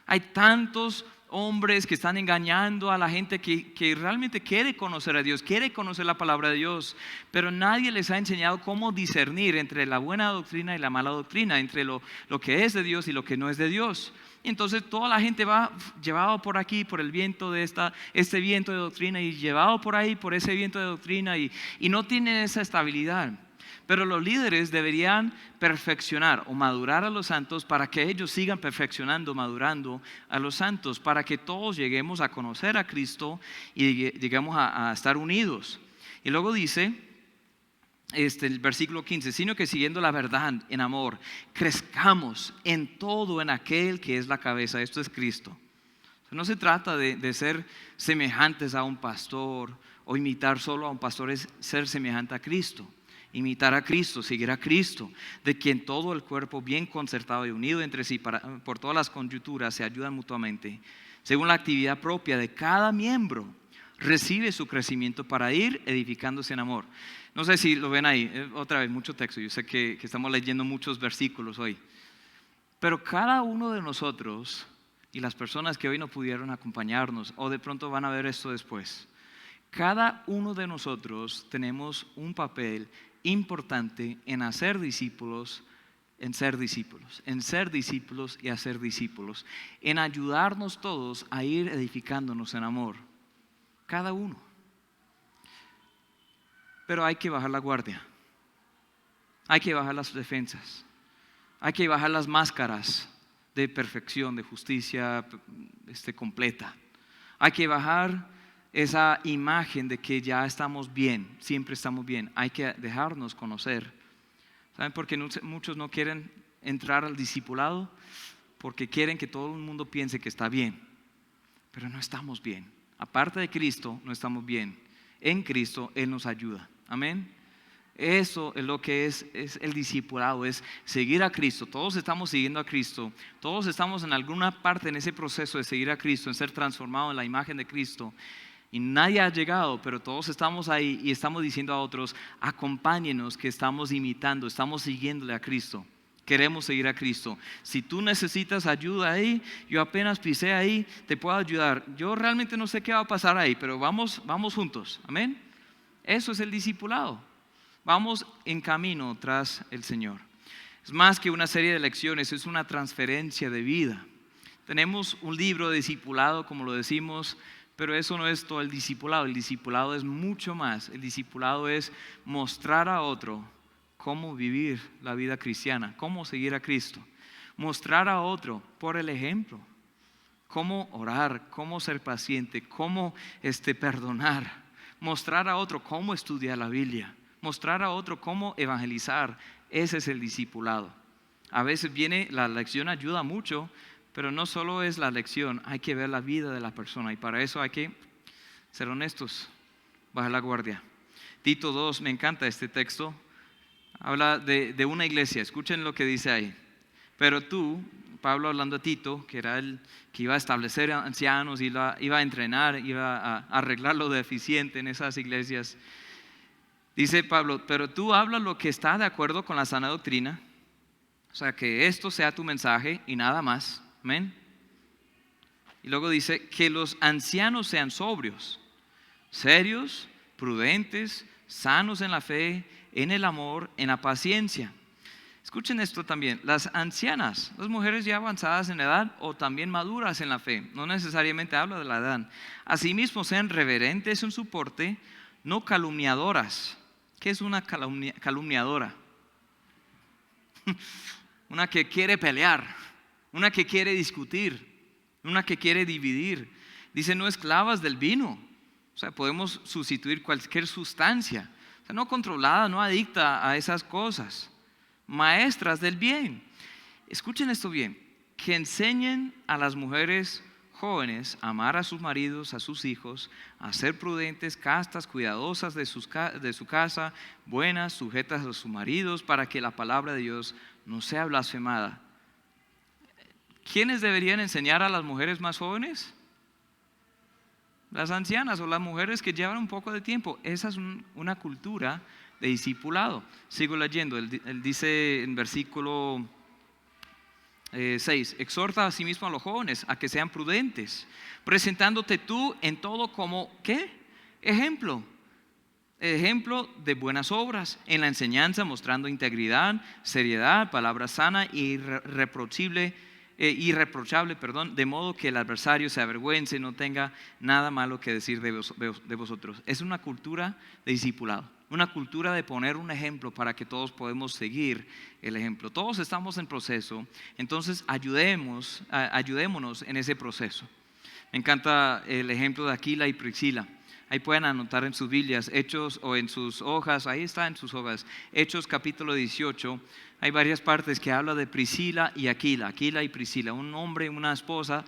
Hay tantos hombres que están engañando a la gente que realmente quiere conocer a Dios, quiere conocer la palabra de Dios, pero nadie les ha enseñado cómo discernir entre la buena doctrina y la mala doctrina, entre lo que es de Dios y lo que no es de Dios. Entonces toda la gente va llevado por aquí, por el viento de este viento de doctrina, y llevado por ahí, por ese viento de doctrina, y no tienen esa estabilidad. Pero los líderes deberían perfeccionar o madurar a los santos para que ellos sigan perfeccionando, madurando a los santos, para que todos lleguemos a conocer a Cristo y lleguemos a estar unidos. Y luego dice el versículo 15, sino que siguiendo la verdad en amor, crezcamos en todo en aquel que es la cabeza. Esto es Cristo. No se trata de ser semejantes a un pastor o imitar solo a un pastor, es ser semejante a Cristo. Imitar a Cristo, seguir a Cristo, de quien todo el cuerpo bien concertado y unido entre sí por todas las coyunturas se ayudan mutuamente, según la actividad propia de cada miembro, recibe su crecimiento para ir edificándose en amor. No sé si lo ven ahí, otra vez mucho texto, yo sé que estamos leyendo muchos versículos hoy, pero cada uno de nosotros y las personas que hoy no pudieron acompañarnos o de pronto van a ver esto después, cada uno de nosotros tenemos un papel importante en hacer discípulos, en ser discípulos y hacer discípulos, en ayudarnos todos a ir edificándonos en amor, cada uno. Pero hay que bajar la guardia, hay que bajar las defensas, hay que bajar las máscaras de perfección, de justicia completa. Hay que bajar esa imagen de que ya estamos bien, siempre estamos bien. Hay que dejarnos conocer. ¿Saben por qué muchos no quieren entrar al discipulado? Porque quieren que todo el mundo piense que está bien, pero no estamos bien. Aparte de Cristo, no estamos bien. En Cristo, Él nos ayuda. Amén. Eso es lo que es el discipulado, es seguir a Cristo. Todos estamos siguiendo a Cristo. Todos estamos en alguna parte en ese proceso de seguir a Cristo, en ser transformados en la imagen de Cristo. Y nadie ha llegado, pero todos estamos ahí y estamos diciendo a otros, acompáñenos, que estamos imitando, estamos siguiéndole a Cristo. Queremos seguir a Cristo. Si tú necesitas ayuda ahí, yo apenas pisé ahí, te puedo ayudar. Yo realmente no sé qué va a pasar ahí, pero vamos juntos. Amén. Eso es el discipulado. Vamos en camino tras el Señor. Es más que una serie de lecciones, es una transferencia de vida. Tenemos un libro de discipulado, como lo decimos, pero eso no es todo el discipulado. El discipulado es mucho más. El discipulado es mostrar a otro cómo vivir la vida cristiana, cómo seguir a Cristo. Mostrar a otro por el ejemplo, cómo orar, cómo ser paciente, cómo perdonar. Mostrar a otro cómo estudiar la Biblia. Mostrar a otro cómo evangelizar. Ese es el discipulado. A veces la lección ayuda mucho, pero no solo es la lección, hay que ver la vida de la persona, y para eso hay que ser honestos, bajar la guardia. Tito 2, me encanta este texto, habla de una iglesia. Escuchen lo que dice ahí. Pero tú, Pablo hablando a Tito, que era el que iba a establecer ancianos, iba a entrenar, iba a arreglar lo deficiente en esas iglesias. Dice Pablo, pero tú hablas lo que está de acuerdo con la sana doctrina, o sea, que esto sea tu mensaje y nada más. Amén. Y luego dice que los ancianos sean sobrios, serios, prudentes, sanos en la fe, en el amor, en la paciencia. Escuchen esto también, las ancianas, las mujeres ya avanzadas en edad o también maduras en la fe, no necesariamente habla de la edad. Asimismo sean reverentes en su porte, no calumniadoras. ¿Qué es una calumniadora? Una que quiere pelear, una que quiere discutir, una que quiere dividir. Dice no esclavas del vino, o sea, podemos sustituir cualquier sustancia, o sea, no controlada, no adicta a esas cosas. Maestras del bien. Escuchen esto bien, que enseñen a las mujeres jóvenes a amar a sus maridos, a sus hijos, a ser prudentes, castas, cuidadosas de su casa, buenas, sujetas a sus maridos, para que la palabra de Dios no sea blasfemada. ¿Quiénes deberían enseñar a las mujeres más jóvenes? Las ancianas o las mujeres que llevan un poco de tiempo. Esa es una cultura de discipulado. Sigo leyendo, él dice en versículo 6, exhorta a sí mismo a los jóvenes a que sean prudentes, presentándote tú en todo como, ¿qué? Ejemplo de buenas obras, en la enseñanza mostrando integridad, seriedad, palabra sana y irreprochable, de modo que el adversario se avergüence y no tenga nada malo que decir de vosotros. Es una cultura de discipulado, una cultura de poner un ejemplo para que todos podamos seguir el ejemplo. Todos estamos en proceso, entonces ayudémonos en ese proceso. Me encanta el ejemplo de Aquila y Priscila. Ahí pueden anotar en sus Biblias, Hechos o en sus hojas, ahí está en sus hojas, Hechos capítulo 18. Hay varias partes que habla de Priscila y Aquila y Priscila, un hombre y una esposa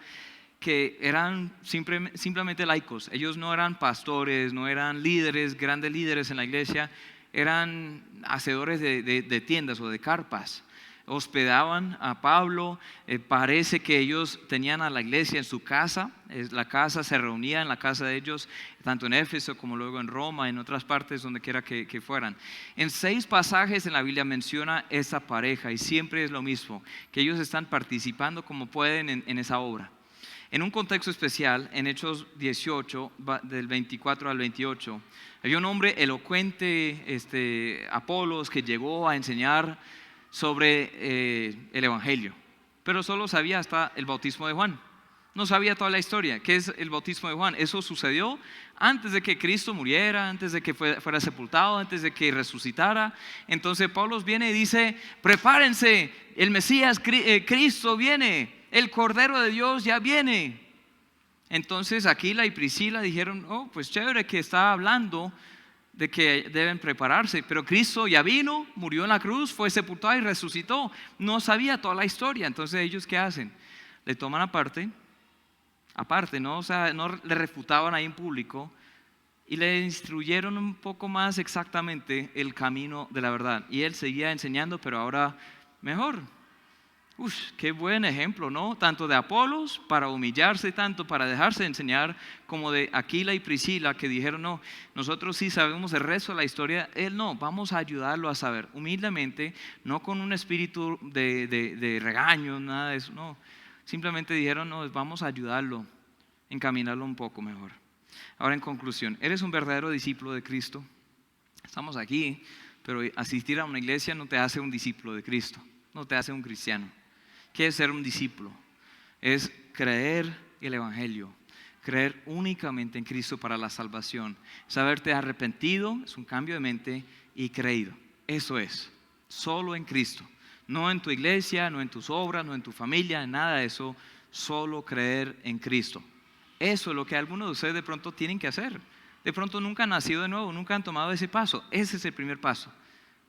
que eran simplemente laicos. Ellos no eran pastores, no eran líderes, grandes líderes en la iglesia, eran hacedores de tiendas o de carpas. Hospedaban a Pablo, parece que ellos tenían a la iglesia en su casa, la casa se reunía en la casa de ellos, tanto en Éfeso como luego en Roma, en otras partes donde quiera que fueran. En 6 pasajes en la Biblia menciona esa pareja y siempre es lo mismo, que ellos están participando como pueden en esa obra. En un contexto especial, en Hechos 18, del 24 al 28, había un hombre elocuente, Apolos, que llegó a enseñar sobre el Evangelio, pero solo sabía hasta el bautismo de Juan. No sabía toda la historia. ¿Qué es el bautismo de Juan? Eso sucedió antes de que Cristo muriera, antes de que fuera sepultado, antes de que resucitara. Entonces Pablo viene y dice, prepárense, el Mesías, Cristo viene, el Cordero de Dios ya viene. Entonces Aquila y Priscila dijeron, oh, pues chévere que está hablando de que deben prepararse, pero Cristo ya vino, murió en la cruz, fue sepultado y resucitó. No sabía toda la historia. Entonces ellos ¿qué hacen? Le toman aparte, ¿no? O sea, no le refutaban ahí en público y le instruyeron un poco más exactamente el camino de la verdad. Y él seguía enseñando, pero ahora mejor. Qué buen ejemplo, ¿no? Tanto de Apolos para humillarse tanto, para dejarse enseñar, como de Aquila y Priscila que dijeron, no, nosotros sí sabemos el resto de la historia, él no, vamos a ayudarlo a saber, humildemente, no con un espíritu de regaño, nada de eso, no. Simplemente dijeron, no, vamos a ayudarlo, encaminarlo un poco mejor. Ahora en conclusión, ¿eres un verdadero discípulo de Cristo? Estamos aquí, pero asistir a una iglesia no te hace un discípulo de Cristo, no te hace un cristiano. ¿Qué es ser un discípulo? Es creer el Evangelio, creer únicamente en Cristo para la salvación, saberte arrepentido, es un cambio de mente, y creído. Eso es, solo en Cristo, no en tu iglesia, no en tus obras, no en tu familia, nada de eso, solo creer en Cristo. Eso es lo que algunos de ustedes de pronto tienen que hacer. De pronto nunca han nacido de nuevo, nunca han tomado ese paso. Ese es el primer paso,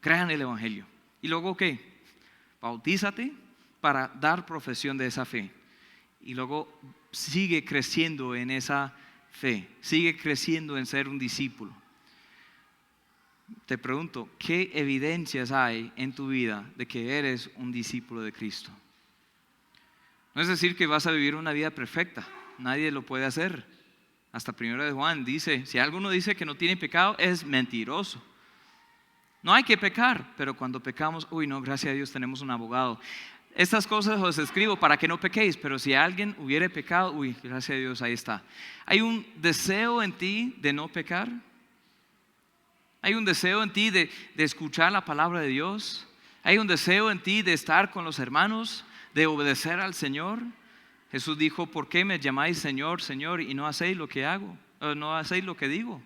crean el Evangelio. ¿Y luego qué? Bautízate para dar profesión de esa fe. Y luego sigue creciendo en esa fe, sigue creciendo en ser un discípulo. Te pregunto, ¿qué evidencias hay en tu vida de que eres un discípulo de Cristo? No es decir que vas a vivir una vida perfecta. Nadie lo puede hacer. Hasta 1 de Juan dice, si alguno dice que no tiene pecado, es mentiroso. No hay que pecar, pero cuando pecamos, uy no, gracias a Dios tenemos un abogado. Estas cosas os escribo para que no pequéis, pero si alguien hubiere pecado, uy, gracias a Dios, ahí está. ¿Hay un deseo en ti de no pecar? ¿Hay un deseo en ti de escuchar la palabra de Dios? ¿Hay un deseo en ti de estar con los hermanos, de obedecer al Señor? Jesús dijo, ¿por qué me llamáis Señor, Señor, y no hacéis lo que hago? No hacéis lo que digo.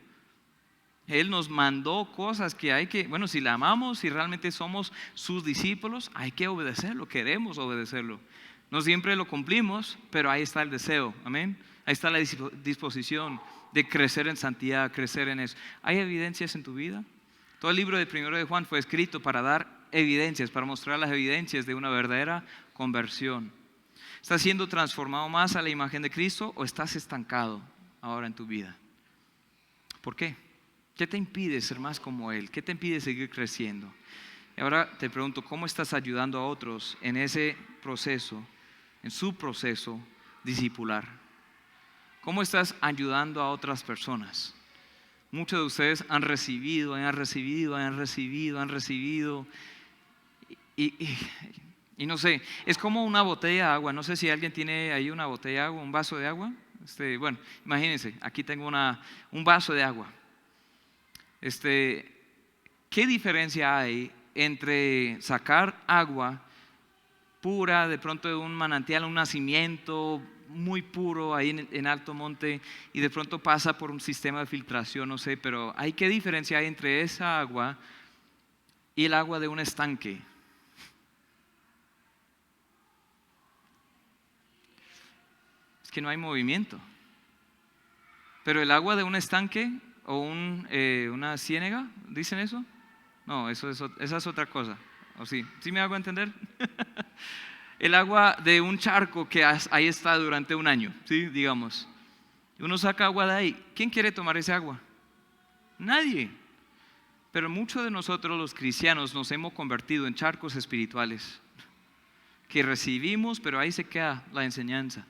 Él nos mandó cosas que hay que, bueno, si le amamos, si realmente somos sus discípulos, hay que obedecerlo, queremos obedecerlo. No siempre lo cumplimos, pero ahí está el deseo, amén. Ahí está la disposición de crecer en santidad, crecer en eso. ¿Hay evidencias en tu vida? Todo el libro de 1 de Juan fue escrito para dar evidencias, para mostrar las evidencias de una verdadera conversión. ¿Estás siendo transformado más a la imagen de Cristo o estás estancado ahora en tu vida? ¿Por qué? ¿Qué te impide ser más como Él? ¿Qué te impide seguir creciendo? Y ahora te pregunto, ¿cómo estás ayudando a otros en ese proceso, en su proceso discipular? ¿Cómo estás ayudando a otras personas? Muchos de ustedes han recibido y no sé, es como una botella de agua. No sé si alguien tiene ahí una botella de agua, un vaso de agua. Bueno, imagínense, aquí tengo un vaso de agua. ¿Qué diferencia hay entre sacar agua pura de pronto de un manantial, un nacimiento muy puro ahí en alto monte y de pronto pasa por un sistema de filtración, no sé, pero qué diferencia hay entre esa agua y el agua de un estanque? Es que no hay movimiento. Pero el agua de un estanque o una ciénaga, ¿dicen eso? No, esa es otra cosa. ¿O sí? ¿Sí me hago entender? El agua de un charco que ahí está durante un año, ¿sí? Digamos. Uno saca agua de ahí. ¿Quién quiere tomar esa agua? Nadie. Pero muchos de nosotros los cristianos nos hemos convertido en charcos espirituales que recibimos, pero ahí se queda la enseñanza.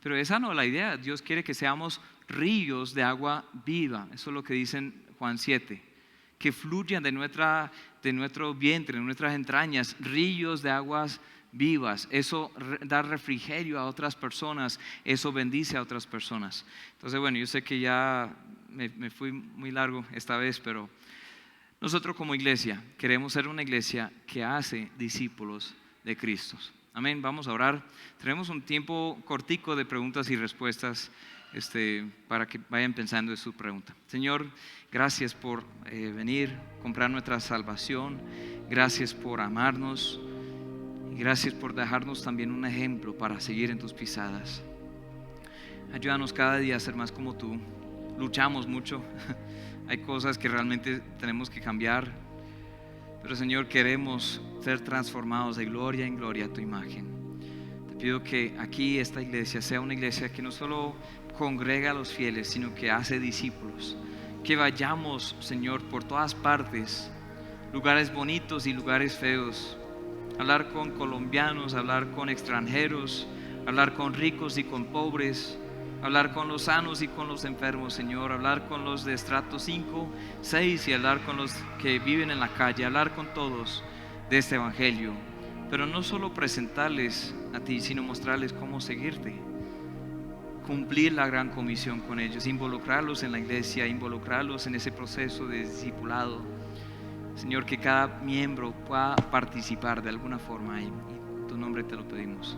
Pero esa no es la idea. Dios quiere que seamos ríos de agua viva. Eso es lo que dice en Juan 7. Que fluyan de nuestro vientre, de nuestras entrañas, ríos de aguas vivas. Eso da refrigerio a otras personas. Eso bendice a otras personas. Entonces, bueno, yo sé que ya me fui muy largo esta vez, pero nosotros como iglesia queremos ser una iglesia que hace discípulos de Cristo. Amén, vamos a orar. Tenemos un tiempo cortico de preguntas y respuestas para que vayan pensando en su pregunta. Señor, gracias por venir, comprar nuestra salvación. Gracias por amarnos. Y gracias por dejarnos también un ejemplo para seguir en tus pisadas. Ayúdanos cada día a ser más como tú. Luchamos mucho. Hay cosas que realmente tenemos que cambiar. Pero Señor, queremos ser transformados de gloria en gloria a tu imagen. Te pido que aquí esta iglesia sea una iglesia que no solo congrega a los fieles, sino que hace discípulos. Que vayamos, Señor, por todas partes, lugares bonitos y lugares feos. Hablar con colombianos, hablar con extranjeros, hablar con ricos y con pobres. Hablar con los sanos y con los enfermos, Señor. Hablar con los de estrato 5, 6 y hablar con los que viven en la calle. Hablar con todos de este evangelio. Pero no solo presentarles a ti, sino mostrarles cómo seguirte. Cumplir la gran comisión con ellos. Involucrarlos en la iglesia, involucrarlos en ese proceso de discipulado. Señor, que cada miembro pueda participar de alguna forma ahí. En tu nombre te lo pedimos.